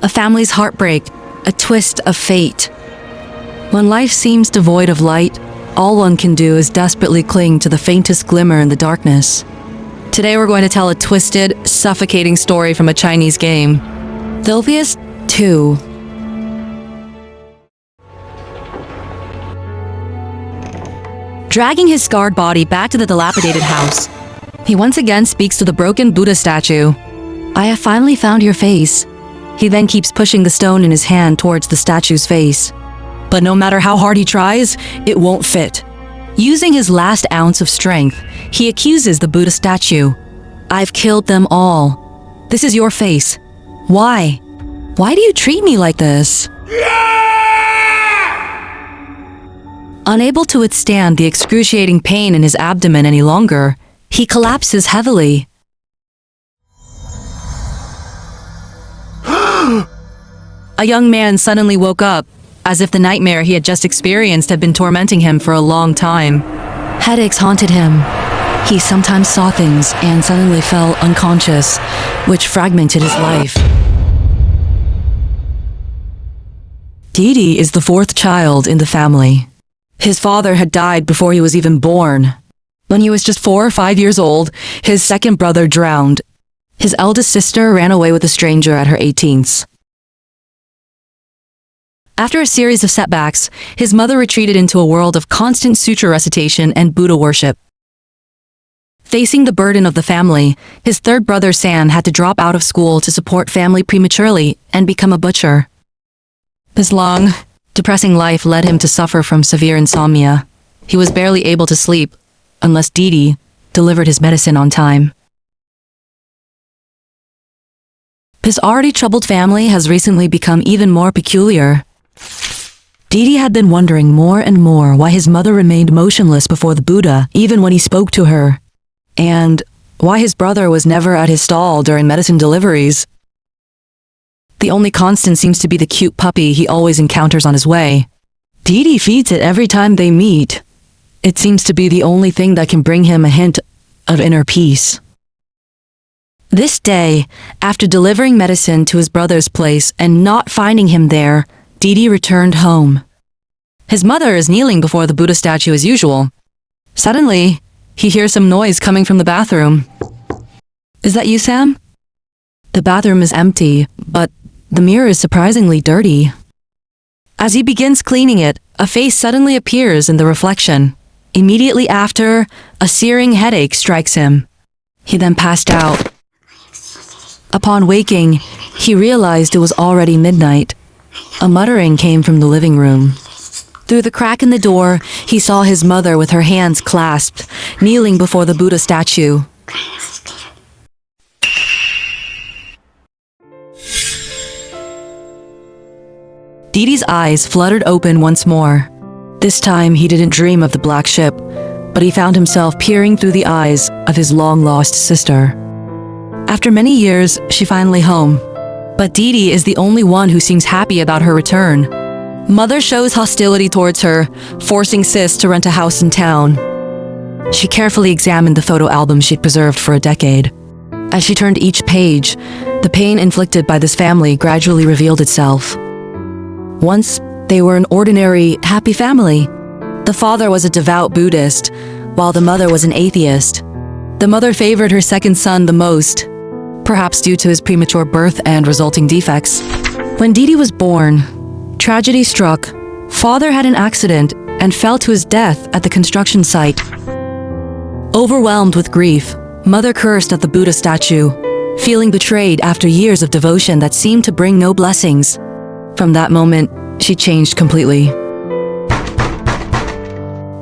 a family's heartbreak, a twist of fate. When life seems devoid of light, all one can do is desperately cling to the faintest glimmer in the darkness. Today we're going to tell a twisted, suffocating story from a Chinese game. Thilpheus 2. Dragging his scarred body back to the dilapidated house, he once again speaks to the broken Buddha statue. "I have finally found your face." He then keeps pushing the stone in his hand towards the statue's face. But no matter how hard he tries, it won't fit. Using his last ounce of strength, he accuses the Buddha statue. "I've killed them all. This is your face. Why? Why do you treat me like this?" Unable to withstand the excruciating pain in his abdomen any longer, he collapses heavily. A young man suddenly woke up, as if the nightmare he had just experienced had been tormenting him for a long time. Headaches haunted him. He sometimes saw things and suddenly fell unconscious, which fragmented his life. Didi is the fourth child in the family. His father had died before he was even born. When he was just 4 or 5 years old, his second brother drowned. His eldest sister ran away with a stranger at her 18th. After a series of setbacks, his mother retreated into a world of constant sutra recitation and Buddha worship. Facing the burden of the family, his third brother San had to drop out of school to support family prematurely and become a butcher. His long, depressing life led him to suffer from severe insomnia. He was barely able to sleep, unless Didi delivered his medicine on time. His already troubled family has recently become even more peculiar. Didi had been wondering more and more why his mother remained motionless before the Buddha, even when he spoke to her, and why his brother was never at his stall during medicine deliveries. The only constant seems to be the cute puppy he always encounters on his way. Didi feeds it every time they meet. It seems to be the only thing that can bring him a hint of inner peace. This day, after delivering medicine to his brother's place and not finding him there, Didi returned home. His mother is kneeling before the Buddha statue as usual. Suddenly, he hears some noise coming from the bathroom. "Is that you, Sam?" The bathroom is empty, but the mirror is surprisingly dirty. As he begins cleaning it, a face suddenly appears in the reflection. Immediately after, a searing headache strikes him. He then passed out. Upon waking, he realized it was already midnight. A muttering came from the living room. Through the crack in the door, he saw his mother with her hands clasped, kneeling before the Buddha statue. Didi's eyes fluttered open once more. This time he didn't dream of the black ship, but he found himself peering through the eyes of his long-lost sister. After many years, she finally home. But Didi is the only one who seems happy about her return. Mother shows hostility towards her, forcing Sis to rent a house in town. She carefully examined the photo album she'd preserved for a decade. As she turned each page, the pain inflicted by this family gradually revealed itself. Once, they were an ordinary, happy family. The father was a devout Buddhist, while the mother was an atheist. The mother favored her second son the most, perhaps due to his premature birth and resulting defects. When Didi was born, tragedy struck. Father had an accident and fell to his death at the construction site. Overwhelmed with grief, Mother cursed at the Buddha statue, feeling betrayed after years of devotion that seemed to bring no blessings. From that moment, she changed completely.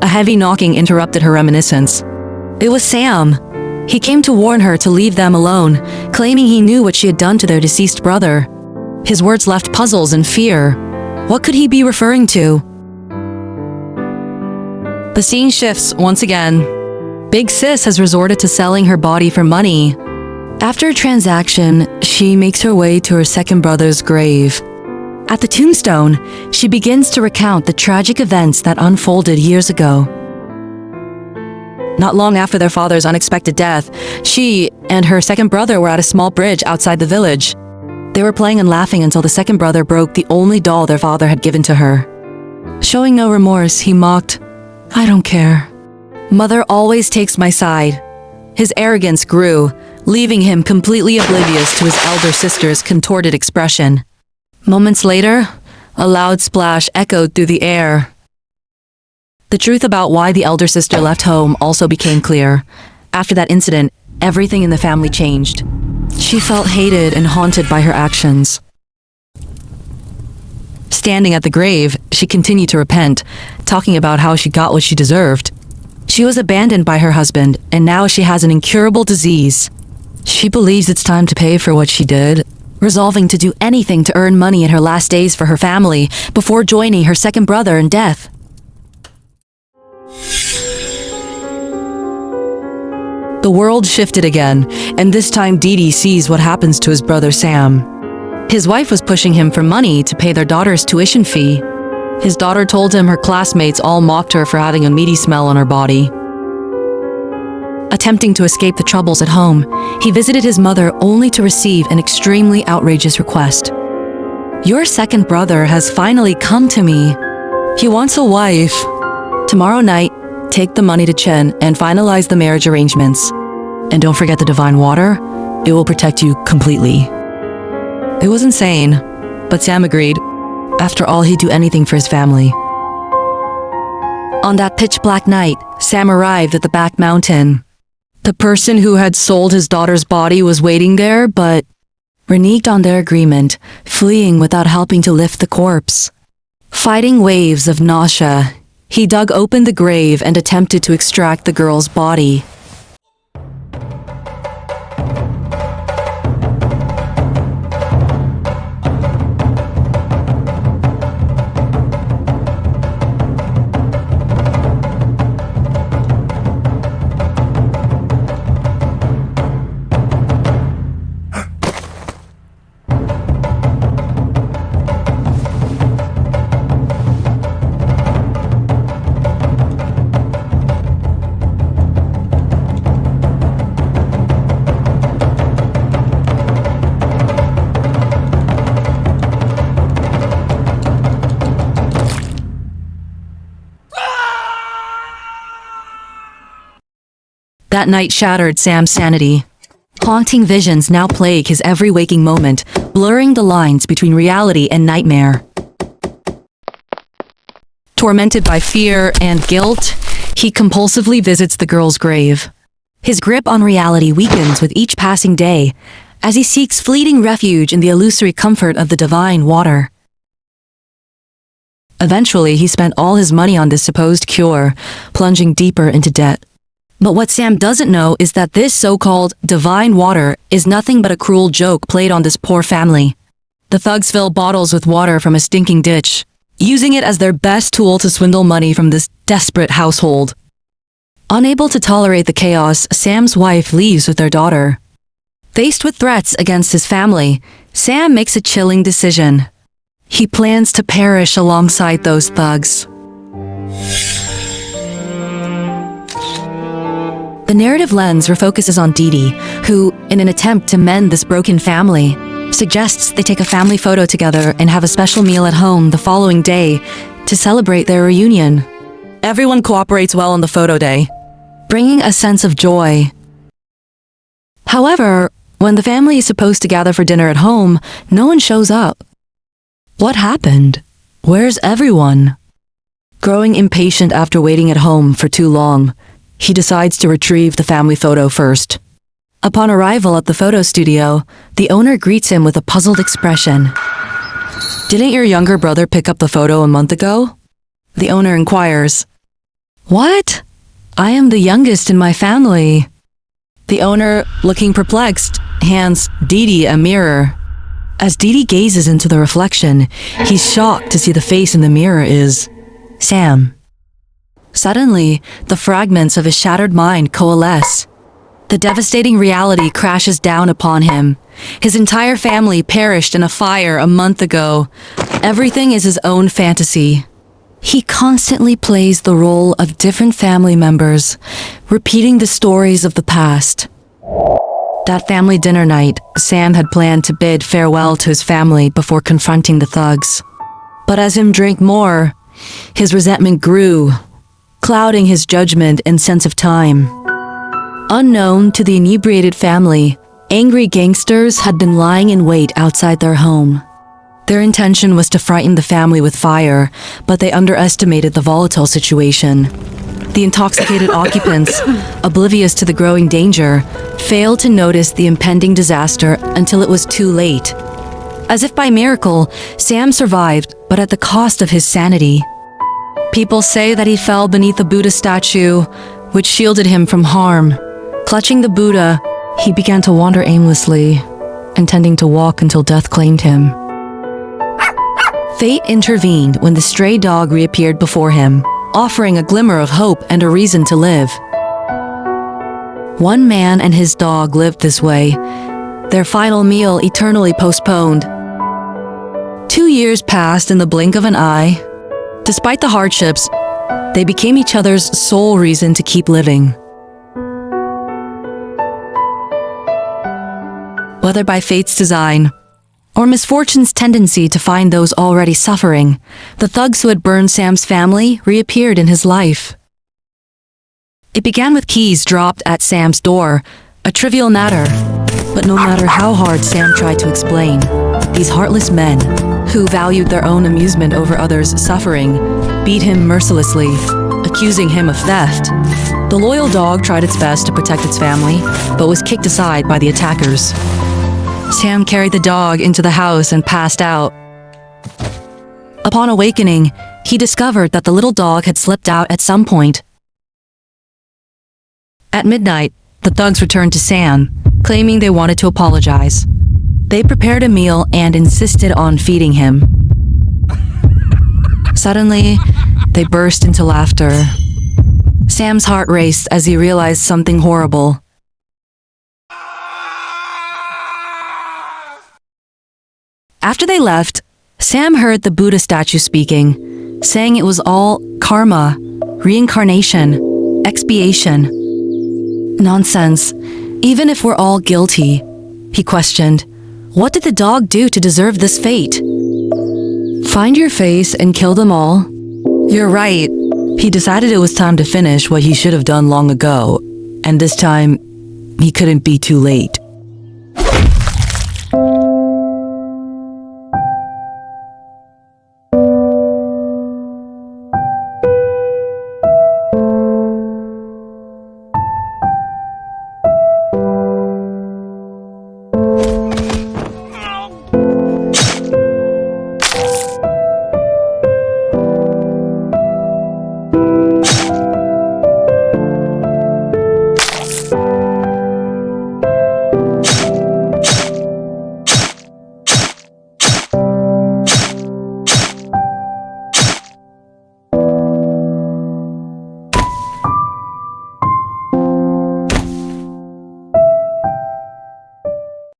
A heavy knocking interrupted her reminiscence. It was Sam. He came to warn her to leave them alone, claiming he knew what she had done to their deceased brother. His words left puzzles and fear. What could he be referring to? The scene shifts once again. Big Sis has resorted to selling her body for money. After a transaction, she makes her way to her second brother's grave. At the tombstone, she begins to recount the tragic events that unfolded years ago. Not long after their father's unexpected death, she and her second brother were at a small bridge outside the village. They were playing and laughing until the second brother broke the only doll their father had given to her. Showing no remorse, he mocked, "I don't care. Mother always takes my side." His arrogance grew, leaving him completely oblivious to his elder sister's contorted expression. Moments later, a loud splash echoed through the air. The truth about why the elder sister left home also became clear. After that incident, everything in the family changed. She felt hated and haunted by her actions. Standing at the grave, she continued to repent, talking about how she got what she deserved. She was abandoned by her husband, and now she has an incurable disease. She believes it's time to pay for what she did, resolving to do anything to earn money in her last days for her family before joining her second brother in death. The world shifted again, and this time Didi sees what happens to his brother Sam. His wife was pushing him for money to pay their daughter's tuition fee. His daughter told him her classmates all mocked her for having a meaty smell on her body. Attempting to escape the troubles at home, he visited his mother only to receive an extremely outrageous request. "Your second brother has finally come to me. He wants a wife. Tomorrow night, take the money to Chen and finalize the marriage arrangements. And don't forget the divine water. It will protect you completely." It was insane, but Sam agreed. After all, he'd do anything for his family. On that pitch-black night, Sam arrived at the back mountain. The person who had sold his daughter's body was waiting there, but reneged on their agreement, fleeing without helping to lift the corpse. Fighting waves of nausea, he dug open the grave and attempted to extract the girl's body. That night shattered Sam's sanity. Haunting visions now plague his every waking moment, blurring the lines between reality and nightmare. Tormented by fear and guilt, he compulsively visits the girl's grave. His grip on reality weakens with each passing day, as he seeks fleeting refuge in the illusory comfort of the divine water. Eventually, he spent all his money on this supposed cure, plunging deeper into debt. But what Sam doesn't know is that this so-called divine water is nothing but a cruel joke played on this poor family. The thugs fill bottles with water from a stinking ditch, using it as their best tool to swindle money from this desperate household. Unable to tolerate the chaos, Sam's wife leaves with their daughter. Faced with threats against his family, Sam makes a chilling decision. He plans to perish alongside those thugs. The narrative lens refocuses on Didi, who, in an attempt to mend this broken family, suggests they take a family photo together and have a special meal at home the following day to celebrate their reunion. Everyone cooperates well on the photo day, bringing a sense of joy. However, when the family is supposed to gather for dinner at home, no one shows up. What happened? Where's everyone? Growing impatient after waiting at home for too long, he decides to retrieve the family photo first. Upon arrival at the photo studio, the owner greets him with a puzzled expression. "Didn't your younger brother pick up the photo a month ago?" The owner inquires. "What? I am the youngest in my family." The owner, looking perplexed, hands Didi a mirror. As Didi gazes into the reflection, he's shocked to see the face in the mirror is Sam. Suddenly, the fragments of his shattered mind coalesce. The devastating reality crashes down upon him. His entire family perished in a fire a month ago. Everything is his own fantasy. He constantly plays the role of different family members, repeating the stories of the past. That family dinner night, Sam had planned to bid farewell to his family before confronting the thugs. But as him drank more, his resentment grew, clouding his judgment and sense of time. Unknown to the inebriated family, angry gangsters had been lying in wait outside their home. Their intention was to frighten the family with fire, but they underestimated the volatile situation. The intoxicated occupants, oblivious to the growing danger, failed to notice the impending disaster until it was too late. As if by miracle, Sam survived, but at the cost of his sanity. People say that he fell beneath a Buddha statue, which shielded him from harm. Clutching the Buddha, he began to wander aimlessly, intending to walk until death claimed him. Fate intervened when the stray dog reappeared before him, offering a glimmer of hope and a reason to live. One man and his dog lived this way, their final meal eternally postponed. 2 years passed in the blink of an eye. Despite the hardships, they became each other's sole reason to keep living. Whether by fate's design or misfortune's tendency to find those already suffering, the thugs who had burned Sam's family reappeared in his life. It began with keys dropped at Sam's door, a trivial matter. But no matter how hard Sam tried to explain, these heartless men, who valued their own amusement over others' suffering, beat him mercilessly, accusing him of theft. The loyal dog tried its best to protect its family, but was kicked aside by the attackers. Sam carried the dog into the house and passed out. Upon awakening, he discovered that the little dog had slipped out at some point. At midnight, the thugs returned to Sam, claiming they wanted to apologize. They prepared a meal and insisted on feeding him. Suddenly, they burst into laughter. Sam's heart raced as he realized something horrible. After they left, Sam heard the Buddha statue speaking, saying it was all karma, reincarnation, expiation. Nonsense. Even if we're all guilty, he questioned. What did the dog do to deserve this fate? Find your face and kill them all? You're right. He decided it was time to finish what he should have done long ago, and this time, he couldn't be too late.